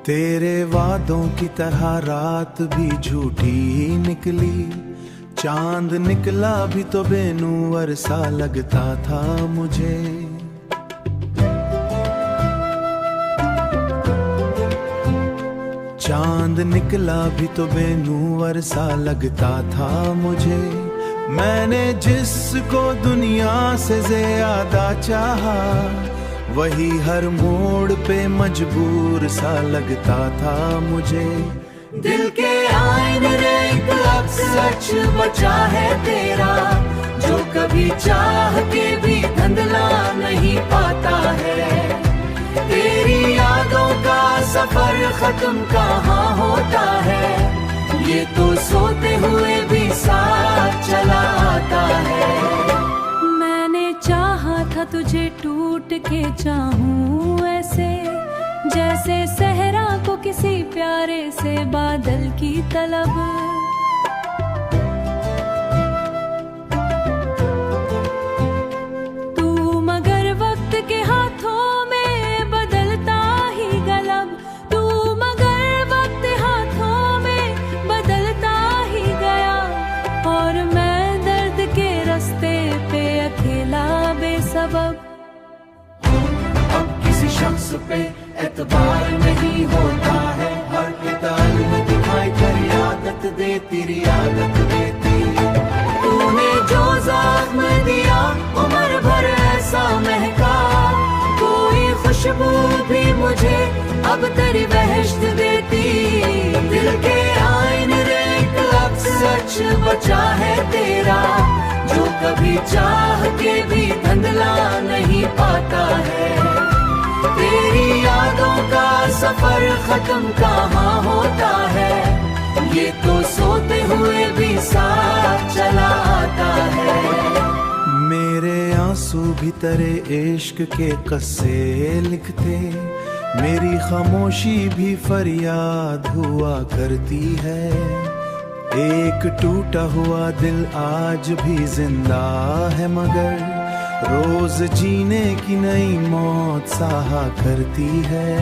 तेरे वादों की तरह रात भी झूठी ही निकली, चांद निकला भी तो बेनूर सा लगता था मुझे। चांद निकला भी तो बेनूर सा लगता था मुझे। मैंने जिसको दुनिया से ज्यादा चाहा, वही हर मोड़ पे मजबूर सा लगता था मुझे। दिल के आईने रे एक सच बचा है तेरा, जो कभी चाह के भी धंधला नहीं पाता है। तेरी यादों का सफर खत्म कहाँ होता है, ये तो सोते हुए भी साथ चला आता है। मैंने चाहा था तुझे टूट के चाहूं ऐसे, जैसे सहरा को किसी प्यारे से बादल की तलब। तू मगर वक्त के हाथों में बदलता ही गलब, तू मगर वक्त हाथों में बदलता ही गया। और मैं दर्द के रास्ते पे अकेला बेसबब। अब किसी शख्स पे एतबार नहीं होता है, हर किताब में दिखाई तेरी आदत देती, रियादत देती। तूने जो ज़ख्म दिया उम्र भर ऐसा महका, कोई खुशबू भी मुझे अब तेरी बहश्त देती। दिल के आईने रे एक सच बचा है तेरा, जो कभी चाह के भी धंधला नहीं पाता है। तेरी यादों का सफर खत्म कहाँ होता है, ये तो सोते हुए भी साथ चला आता है। मेरे आंसू भी तेरे इश्क के कस्से लिखते, मेरी खामोशी भी फरियाद हुआ करती है। एक टूटा हुआ दिल आज भी जिंदा है, मगर रोज जीने की नई मौत साहा करती है।